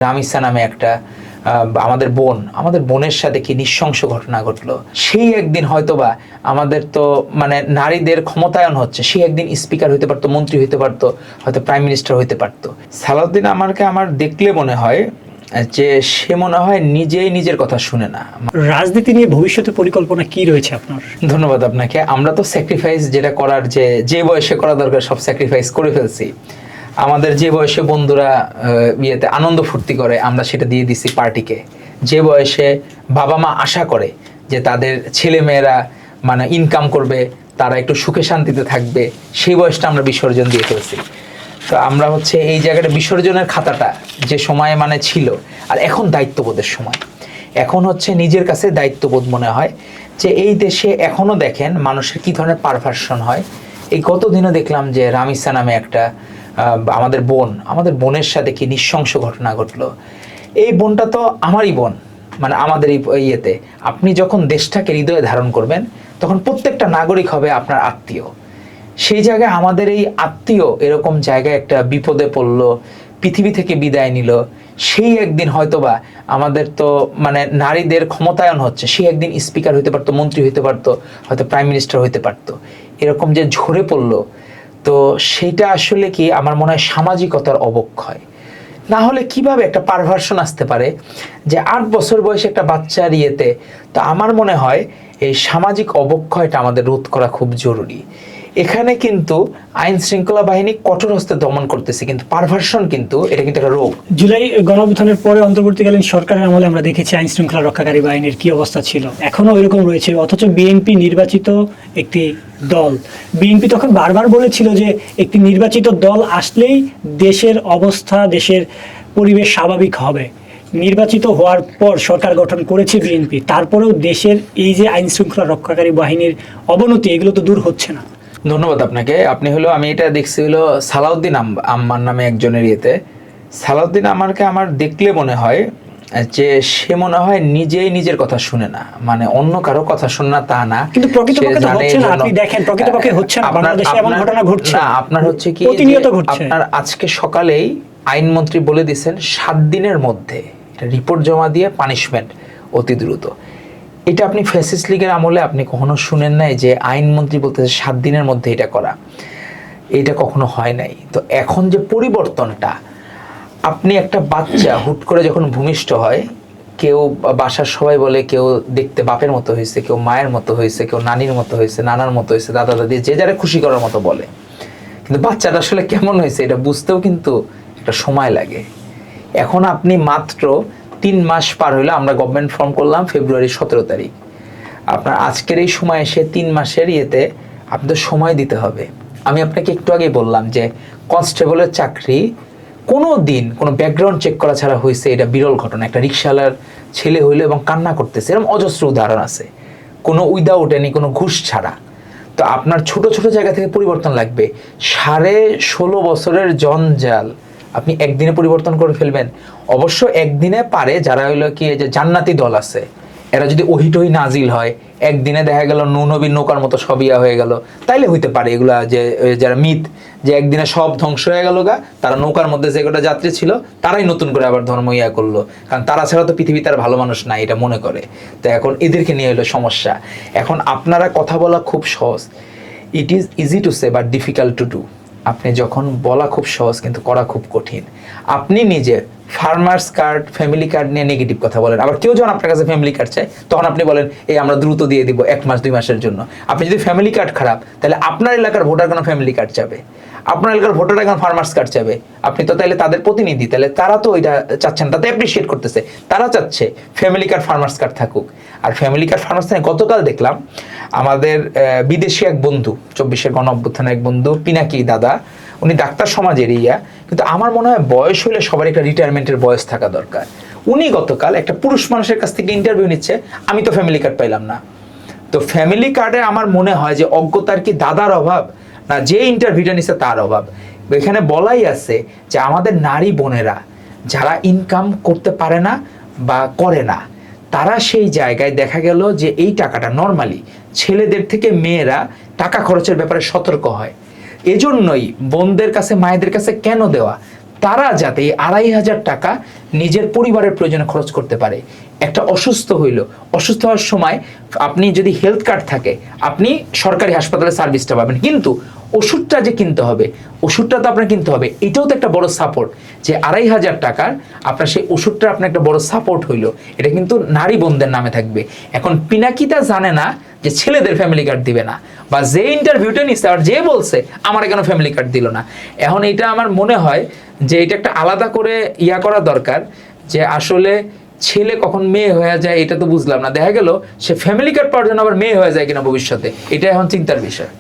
রামিসা নামে একটা আমাদের বোনের সাথে কি নৃশংস ঘটনা ঘটলো। সেই একদিন হয়তোবা আমাদের তো মানে নারীদের ক্ষমতায়ন হচ্ছে, সেই একদিন স্পিকার হইতে পারতো, মন্ত্রী হইতে পারতো, হয়তো প্রাইম মিনিস্টার হইতে পারতো। সালাউদ্দিন আমার দেখলে মনে হয় যে সে মনে হয় নিজেই নিজের কথা শুনে না। রাজনীতি নিয়ে ভবিষ্যতে পরিকল্পনা কি রয়েছে আপনার? ধন্যবাদ আপনাকে। আমরা তো স্যাক্রিফাইস যেটা করার যে বয়সে করা দরকার সব স্যাক্রিফাইস করে ফেলছি। আমাদের যে বয়সে বন্ধুরা ইয়েতে আনন্দ ফুর্তি করে আমরা সেটা দিয়ে দিছি পার্টিকে। যে বয়সে বাবা মা আশা করে যে তাদের ছেলে মেয়েরা মানে ইনকাম করবে, তারা একটু সুখে শান্তিতে থাকবে, সেই বয়সটা আমরা বিসর্জন দিয়ে ফেলছি। তো আমরা হচ্ছে এই জায়গাটা বিসর্জনের খাতাটা যে সময়ে মানে ছিল, আর এখন দায়িত্ববোধের সময়। এখন হচ্ছে নিজের কাছে দায়িত্ববোধ মনে হয় যে এই দেশে এখনো দেখেন মানুষের কি ধরনের পারভার্সন হয়। এই গতদিনও দেখলাম যে রামিসা নামে একটা আমাদের বোনের সাথে কি নৃশংস ঘটনা ঘটলো। এই বোনটা তো আমারই বোন, মানে আমাদের এই ইয়েতে আপনি যখন দেশটাকে হৃদয়ে ধারণ করবেন তখন প্রত্যেকটা নাগরিক হবে আপনার আত্মীয়। সেই জায়গায় আমাদের এই আত্মীয় এরকম জায়গায় একটা বিপদে পড়লো, পৃথিবী থেকে বিদায় নিল। সেই একদিন হয়তোবা আমাদের তো মানে নারীদের ক্ষমতায়ন হচ্ছে, সেই একদিন স্পিকার হইতে পারতো, মন্ত্রী হইতে পারতো, হয়তো প্রাইম মিনিস্টার হইতে পারতো। এরকম যে ঝরে পড়লো, তো সেটা আসলে কি আমার মনে হয় সামাজিকতার অবক্ষয়। না হলে কিভাবে একটা পারভার্সন আসতে পারে যে 8 বছর বয়সে একটা বাচ্চার ইয়েতে। তো আমার মনে হয় এই সামাজিক অবক্ষয়টা আমাদের রোধ করা খুব জরুরি। এখানে কিন্তু আইন শৃঙ্খলা বাহিনী কঠোর হস্তে দমন করতেছে, কিন্তু পারভার্সন কিন্তু এটা কিন্তু একটা রোগ। জুলাই গণঅভ্যুত্থানের পরে অন্তর্বর্তীকালীন সরকারের আমলে আমরা দেখেছি আইন শৃঙ্খলা রক্ষাকারী বাহিনীর কি অবস্থা ছিল, এখনো এরকম রয়েছে। অথচ বিএনপি নির্বাচিত একটি দল, বিএনপি তখন বারবার বলেছিল যে একটি নির্বাচিত দল আসলেই দেশের অবস্থা, দেশের পরিবেশ স্বাভাবিক হবে। নির্বাচিত হওয়ার পর সরকার গঠন করেছে বিএনপি, তারপরেও দেশের এই যে আইন শৃঙ্খলা রক্ষাকারী বাহিনীর অবনতি, এগুলো তো দূর হচ্ছে না। ধন্যবাদ আপনাকে। আপনি হলো আমি এটা দেখছি হলো সালাউদ্দিন আম্মার নামে একজনের ইয়েতে। সালাউদ্দিন আমার দেখলে মনে হয় যে সে মনে হয় নিজেই নিজের কথা শুনে না, মানে অন্য কারো কথা শুনে না তা না, কিন্তু প্রকৃতপক্ষে তো হচ্ছে না। আপনি দেখেন প্রকৃতপক্ষে হচ্ছে না, বাংলাদেশে এমন ঘটনা ঘটছে না। আপনার হচ্ছে কি প্রতিনিয়ত ঘটছে। আপনার আজকে সকালেই আইনমন্ত্রী বলে দিয়েছেন 7 দিনের মধ্যে রিপোর্ট জমা দিয়ে পানিশমেন্ট অতি দ্রুত। এটা আপনি ফ্যাসিস্ট লীগের আমলে আপনি কখনো শুনেন নাই যে আইনমন্ত্রী বলতেছে 7 দিনের মধ্যে এটা করা। এটা কখনো হয় নাই। তো এখন যে পরিবর্তনটা, আপনি একটা বাচ্চা হুট করে যখন ভূমিষ্ঠ হয়, কেউ বাসার সবাই বলে কেউ দেখতে বাপের মতো হয়েছে, কেউ মায়ের মতো হয়েছে, কেউ নানির মতো হয়েছে, নানার মতো হয়েছে, দাদা দাদি যে যারা খুশি করার মতো বলে। কিন্তু বাচ্চাটা আসলে কেমন হয়েছে এটা বুঝতেও কিন্তু একটা সময় লাগে। এখন আপনি মাত্র 3 মাস পার হইলো, আমরা গভর্নমেন্ট ফর্ম করলাম ফেব্রুয়ারি 17 তারিখ। আপনার আজকের এই সময় এসে 3 মাসের ইয়েতে আপনাদের সময় দিতে হবে। আমি আপনাকে একটু আগেই বললাম যে কনস্টেবলের চাকরি কোনো দিন কোনো ব্যাকগ্রাউন্ড চেক করা ছাড়া হয়েছে, এটা বিরল ঘটনা। একটা রিক্সাওয়ালার ছেলে হইলো এবং কান্না করতেছে, এরকম অজস্র উদাহরণ আছে, কোনো উইদাউট এনি, কোনো ঘুষ ছাড়া। তো আপনার ছোট ছোট জায়গা থেকে পরিবর্তন লাগবে। 16.5 বছরের জঞ্জাল আপনি একদিনে পরিবর্তন করে ফেলবেন? অবশ্য একদিনে পারে যারা হইলো কি যে জান্নাতি দল আছে, এরা যদি ওহিটহি নাজিল হয়, একদিনে দেখা গেল নবীর নৌকার মতো সব ইয়া হয়ে গেল, তাইলে হইতে পারে এগুলা। যে যারা মিথ যে একদিনে সব ধ্বংস হয়ে গেল গা, তারা নৌকার মধ্যে যে কটা যাত্রী ছিল তারাই নতুন করে আবার ধর্ম ইয়া করলো, কারণ তারা ছাড়া তো পৃথিবীতে আর ভালো মানুষ নাই এটা মনে করে। তো এখন এদেরকে নিয়ে হলো সমস্যা। এখন আপনারা কথা বলা খুব সহজ, it is easy to say but difficult to do. আপনি যখন বলা খুব সহজ কিন্তু করা খুব কঠিন। আপনি নিজে ফার্মার্স কার্ড, ফ্যামিলি কার্ড নিয়ে নেগেটিভ কথা বলেন, আবার কেউ যখন আপনার কাছে ফ্যামিলি কার্ড চায় তখন আপনি বলেন এই আমরা দ্রুত দিয়ে দিব 1 মাস 2 মাসের জন্য। আপনি যদি ফ্যামিলি কার্ড খারাপ, তাহলে আপনার এলাকার ভোটার কেন ফ্যামিলি কার্ড চাবে? আপনার এলাকার ভোটাররা এখন ফার্মার্স কার্ড চাবে? আপনি তো তাহলে তাদের প্রতিনিধি, তাহলে তারা তো ওইটা চাচ্ছেন, তাতে অ্যাপ্রিসিয়েট করতেছে। তারা চাচ্ছে ফ্যামিলি কার্ড ফার্মার্স কার্ড থাকুক। আর ফ্যামিলি কার্ড ফার্মার্স কার্ড গতকাল দেখলাম আমাদের বিদেশি এক বন্ধু, 24-এর গণঅভ্যুত্থানের এক বন্ধু, পিনাকি দাদা, উনি ডাক্তার সমাজের ইয়া, কিন্তু আমার মনে হয় বয়স হলে সবার একটা রিটায়ারমেন্টের বয়স থাকা দরকার। উনি গতকাল একটা পুরুষ মানুষের কাছ থেকে ইন্টারভিউ নিচ্ছে, আমি তো ফ্যামিলি কার্ড পাইলাম না। তো ফ্যামিলি কার্ডে আমার মনে হয় যে অজ্ঞতার কি দাদার অভাব, না যে ইন্টারভিউটা নিচ্ছে তার অভাব? এখানে বলাই আছে যে আমাদের নারী বোনেরা যারা ইনকাম করতে পারে না বা করে না, তারা সেই জায়গায় দেখা গেল যে এই টাকাটা নর্মালি ছেলেদের থেকে মেয়েরা টাকা খরচের ব্যাপারে সতর্ক হয়। এজন্যই বোনদের কাছে, মায়েদের কাছে কেন দেওয়া, তারা যাতে 2500 টাকা নিজের পরিবারের প্রয়োজনে খরচ করতে পারে। একটা অসুস্থ হইল, অসুস্থ হওয়ার সময় আপনি যদি হেলথ কার্ড থাকে আপনি সরকারি হাসপাতালে সার্ভিসটা পাবেন, কিন্তু ওষুধটা যে কিনতে হবে, ওষুধটা তো আপনার কিনতে হবে, এটাও তো একটা বড় সাপোর্ট। যে 2,500 টাকার আপনার সেই ওষুধটা আপনার একটা বড় সাপোর্ট হইলো, এটা কিন্তু নারী বোনদের নামে থাকবে। এখন পিনাকিদা জানে না যে ছেলেদের ফ্যামিলি কার্ড দিবে না, বা যে ইন্টারভিউটা নিচ্ছে আর যে বলছে আমার কেন ফ্যামিলি কার্ড দিল না। এখন এটা আমার মনে হয় যে এটা একটা আলাদা করে করা দরকার, যে আসলে ছেলে কখন মেয়ে হয়ে যায় এটা তো বুঝলাম না, দেখা গেল সে ফ্যামিলি কার্ড পাওয়ার জন্য আবার মেয়ে হয়ে যায় কিনা ভবিষ্যতে, এটা এখন চিন্তার বিষয়।